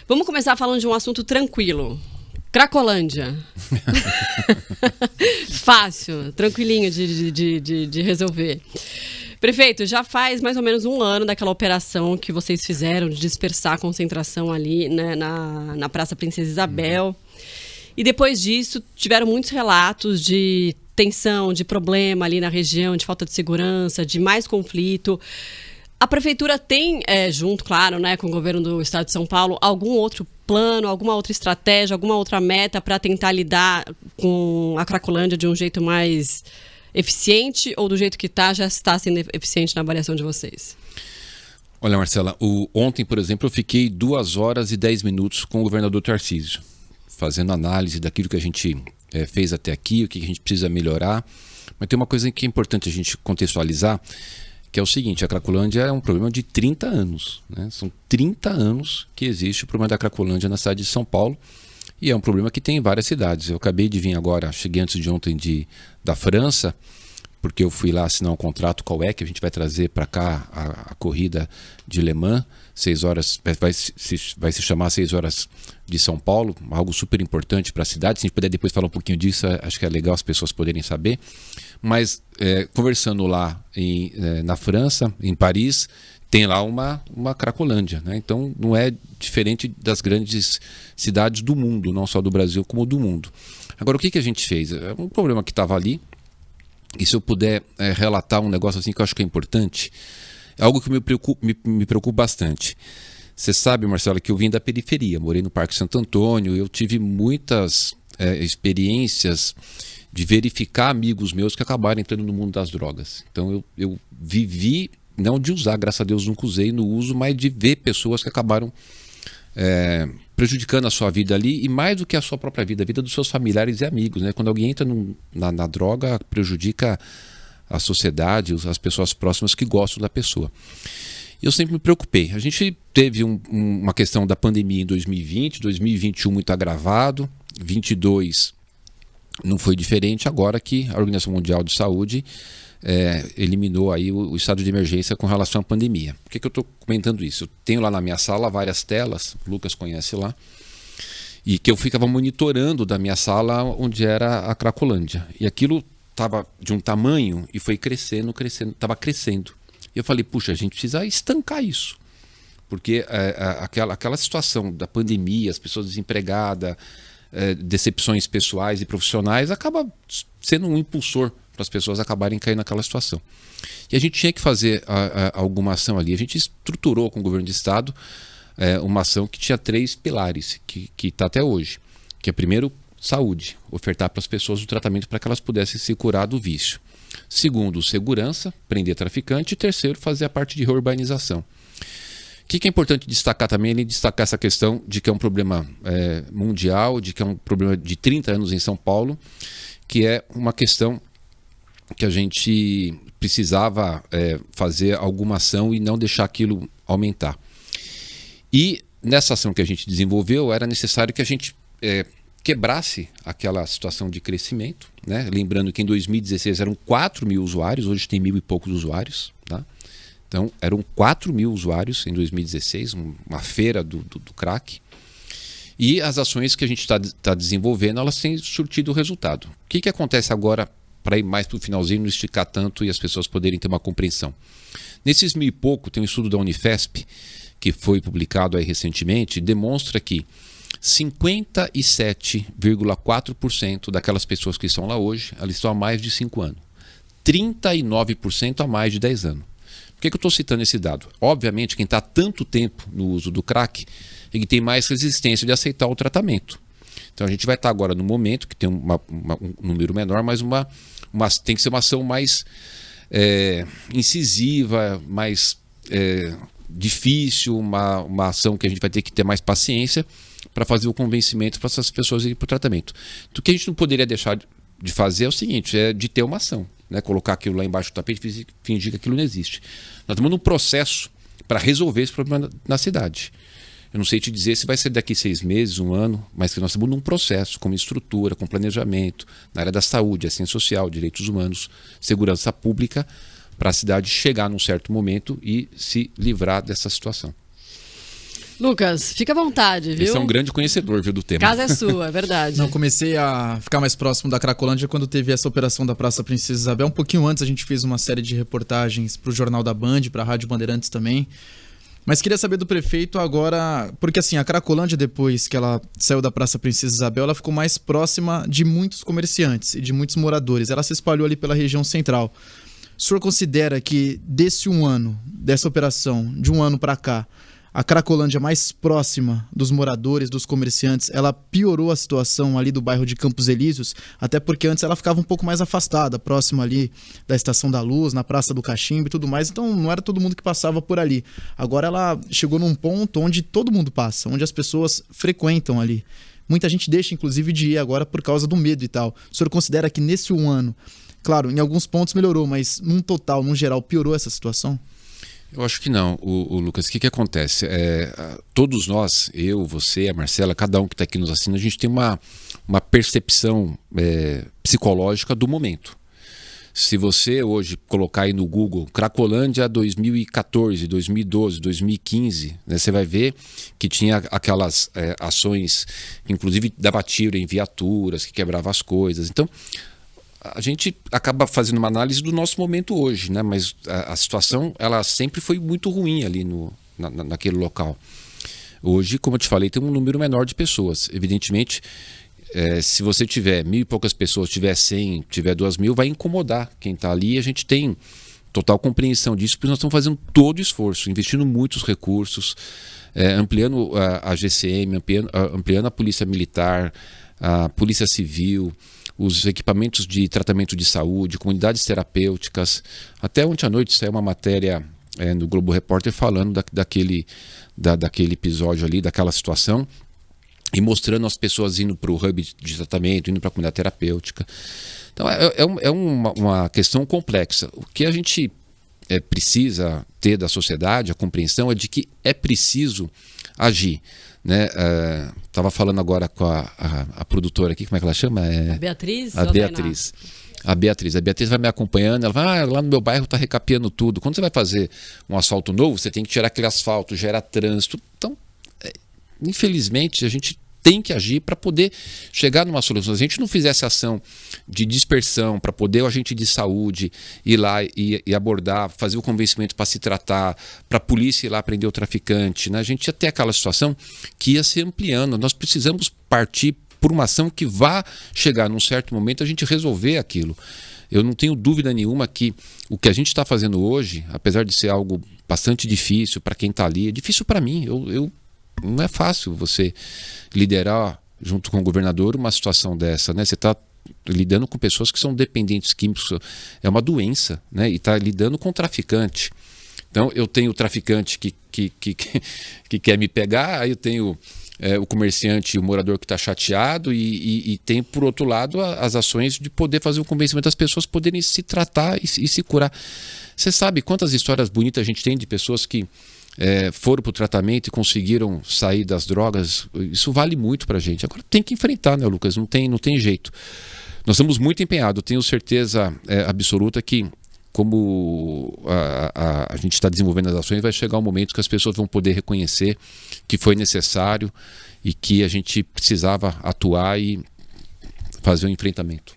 Vamos começar falando de um assunto tranquilo. Cracolândia. Fácil, tranquilinho de resolver. Prefeito, já faz mais ou menos um ano daquela operação que vocês fizeram de dispersar a concentração ali, né, na Praça Princesa Isabel. E depois disso, tiveram muitos relatos de tensão, de problema ali na região, de falta de segurança, de mais conflito. A prefeitura tem, junto, claro, né, com o governo do estado de São Paulo, algum outro plano, alguma outra estratégia, alguma outra meta para tentar lidar com a Cracolândia de um jeito mais eficiente, ou do jeito que já está sendo eficiente na avaliação de vocês? Olha, Marcela, ontem, por exemplo, eu fiquei 2 horas e 10 minutos com o governador Tarcísio, fazendo análise daquilo que a gente fez até aqui, o que a gente precisa melhorar. Mas tem uma coisa que é importante a gente contextualizar, que é o seguinte: a Cracolândia é um problema de 30 anos. Né? São 30 anos que existe o problema da Cracolândia na cidade de São Paulo, e é um problema que tem em várias cidades. Eu acabei de vir agora, cheguei antes de ontem da França, porque eu fui lá assinar um contrato com a UEC, a gente vai trazer para cá a corrida de Le Mans, 6 horas, vai se chamar 6 horas de São Paulo, algo super importante para a cidade. Se a gente puder depois falar um pouquinho disso, acho que é legal as pessoas poderem saber. Mas conversando lá na França, em Paris, tem lá uma Cracolândia, né? Então não é diferente das grandes cidades do mundo, não só do Brasil como do mundo. Agora, o que a gente fez? É um problema que estava ali, e se eu puder relatar um negócio assim que eu acho que é importante, é algo que me preocupa bastante. Você sabe, Marcelo, que eu vim da periferia, morei no Parque Santo Antônio, eu tive muitas experiências de verificar amigos meus que acabaram entrando no mundo das drogas. Então eu vivi, não de usar, graças a Deus nunca usei no uso, mas de ver pessoas que acabaram prejudicando a sua vida ali, e mais do que a sua própria vida, a vida dos seus familiares e amigos. Né? Quando alguém entra na droga, prejudica a sociedade, as pessoas próximas que gostam da pessoa. Eu sempre me preocupei. A gente teve uma questão da pandemia em 2020, 2021 muito agravado, 2022 não foi diferente, agora que a Organização Mundial de Saúde eliminou aí o estado de emergência com relação à pandemia. Por que eu estou comentando isso? Eu tenho lá na minha sala várias telas, o Lucas conhece lá, e que eu ficava monitorando da minha sala onde era a Cracolândia. E aquilo estava de um tamanho e foi crescendo, estava crescendo. E eu falei, puxa, a gente precisa estancar isso. Porque aquela situação da pandemia, as pessoas desempregadas, decepções pessoais e profissionais, acaba sendo um impulsor para as pessoas acabarem caindo naquela situação. E a gente tinha que fazer alguma ação ali. A gente estruturou com o governo do estado uma ação que tinha 3 pilares, que está até hoje. Que é, primeiro, saúde, ofertar para as pessoas o tratamento para que elas pudessem se curar do vício. Segundo, segurança, prender traficante. E terceiro, fazer a parte de reurbanização. O que é importante destacar também? Ele destacar essa questão de que é um problema mundial, de que é um problema de 30 anos em São Paulo, que é uma questão que a gente precisava fazer alguma ação e não deixar aquilo aumentar. E nessa ação que a gente desenvolveu, era necessário que a gente quebrasse aquela situação de crescimento, né? Lembrando que em 2016 eram 4 mil usuários, hoje tem 1.000 e poucos usuários, tá? Então eram 4 mil usuários em 2016, uma feira do crack. E as ações que a gente está desenvolvendo, elas têm surtido resultado. O que acontece agora, para ir mais para o finalzinho, não esticar tanto e as pessoas poderem ter uma compreensão? Nesses 1.000 e pouco, tem um estudo da Unifesp, que foi publicado aí recentemente, demonstra que 57,4% daquelas pessoas que estão lá hoje, elas estão há mais de 5 anos. 39% há mais de 10 anos. Por que eu estou citando esse dado? Obviamente, quem está há tanto tempo no uso do crack, ele tem mais resistência de aceitar o tratamento. Então a gente vai estar agora no momento que tem um número menor, mas tem que ser uma ação mais incisiva, mais difícil, uma ação que a gente vai ter que ter mais paciência para fazer o convencimento para essas pessoas irem para o tratamento. Então, o que a gente não poderia deixar de fazer é o seguinte, de ter uma ação, né? Colocar aquilo lá embaixo do tapete e fingir que aquilo não existe. Nós estamos num processo para resolver esse problema na cidade. Eu não sei te dizer se vai ser daqui 6 meses, 1 ano, mas que nós estamos num processo com estrutura, com planejamento, na área da saúde, assistência social, direitos humanos, segurança pública, para a cidade chegar num certo momento e se livrar dessa situação. Lucas, fica à vontade, viu? Esse é um grande conhecedor, viu, do tema. Casa é sua, é verdade. Não, comecei a ficar mais próximo da Cracolândia quando teve essa operação da Praça Princesa Isabel. Um pouquinho antes a gente fez uma série de reportagens para o Jornal da Band, para a Rádio Bandeirantes também. Mas queria saber do prefeito agora, porque assim, a Cracolândia, depois que ela saiu da Praça Princesa Isabel, ela ficou mais próxima de muitos comerciantes e de muitos moradores. Ela se espalhou ali pela região central. O senhor considera que dessa operação, de um ano para cá, a Cracolândia mais próxima dos moradores, dos comerciantes, ela piorou a situação ali do bairro de Campos Elíseos, até porque antes ela ficava um pouco mais afastada, próxima ali da Estação da Luz, na Praça do Cachimbo e tudo mais, então não era todo mundo que passava por ali. Agora ela chegou num ponto onde todo mundo passa, onde as pessoas frequentam ali. Muita gente deixa, inclusive, de ir agora por causa do medo e tal. O senhor considera que nesse um ano, claro, em alguns pontos melhorou, mas num total, num geral, piorou essa situação? Eu acho que não, o Lucas. O que acontece? Todos nós, eu, você, a Marcela, cada um que está aqui nos assistindo, a gente tem uma percepção psicológica do momento. Se você hoje colocar aí no Google Cracolândia 2014, 2012, 2015, né, você vai ver que tinha aquelas ações, inclusive dava tiro em viaturas, que quebrava as coisas. Então, a gente acaba fazendo uma análise do nosso momento hoje, né? Mas a situação ela sempre foi muito ruim ali naquele local. Hoje, como eu te falei, tem um número menor de pessoas. Evidentemente, se você tiver 1.000 e poucas pessoas, tiver 100, tiver 2.000, vai incomodar quem está ali. A gente tem total compreensão disso, porque nós estamos fazendo todo o esforço, investindo muitos recursos, ampliando a GCM, ampliando a Polícia Militar, a Polícia Civil, os equipamentos de tratamento de saúde, comunidades terapêuticas. Até ontem à noite saiu uma matéria no Globo Repórter falando daquele episódio ali, daquela situação, e mostrando as pessoas indo para o hub de tratamento, indo para a comunidade terapêutica. Então é uma questão complexa. O que a gente precisa ter da sociedade, a compreensão é de que é preciso agir. Né? Tava falando agora com a produtora aqui, como é que ela chama? A Beatriz? A Beatriz. A Beatriz vai me acompanhando, ela vai, lá no meu bairro tá recapeando tudo. Quando você vai fazer um asfalto novo, você tem que tirar aquele asfalto, gera trânsito. Então, infelizmente, a gente tem que agir para poder chegar numa solução. Se a gente não fizesse ação de dispersão para poder o agente de saúde ir lá e abordar, fazer o convencimento para se tratar, para a polícia ir lá prender o traficante, né? A gente ia ter aquela situação que ia se ampliando. Nós precisamos partir por uma ação que vá chegar num certo momento a gente resolver aquilo. Eu não tenho dúvida nenhuma que o que a gente está fazendo hoje, apesar de ser algo bastante difícil para quem está ali, é difícil para mim. Não é fácil você liderar junto com o governador uma situação dessa, né? Você está lidando com pessoas que são dependentes químicos, é uma doença, né? E está lidando com traficante. Então eu tenho o traficante que quer me pegar, aí eu tenho o comerciante, o morador que está chateado e tem, por outro lado, as ações de poder fazer o convencimento das pessoas poderem se tratar e se curar. Você sabe quantas histórias bonitas a gente tem de pessoas que foram para o tratamento e conseguiram sair das drogas? Isso vale muito para a gente. Agora tem que enfrentar, né, Lucas? Não tem jeito. Nós estamos muito empenhados. Tenho certeza absoluta que, como a gente está desenvolvendo as ações, vai chegar um momento que as pessoas vão poder reconhecer que foi necessário e que a gente precisava atuar e fazer um enfrentamento.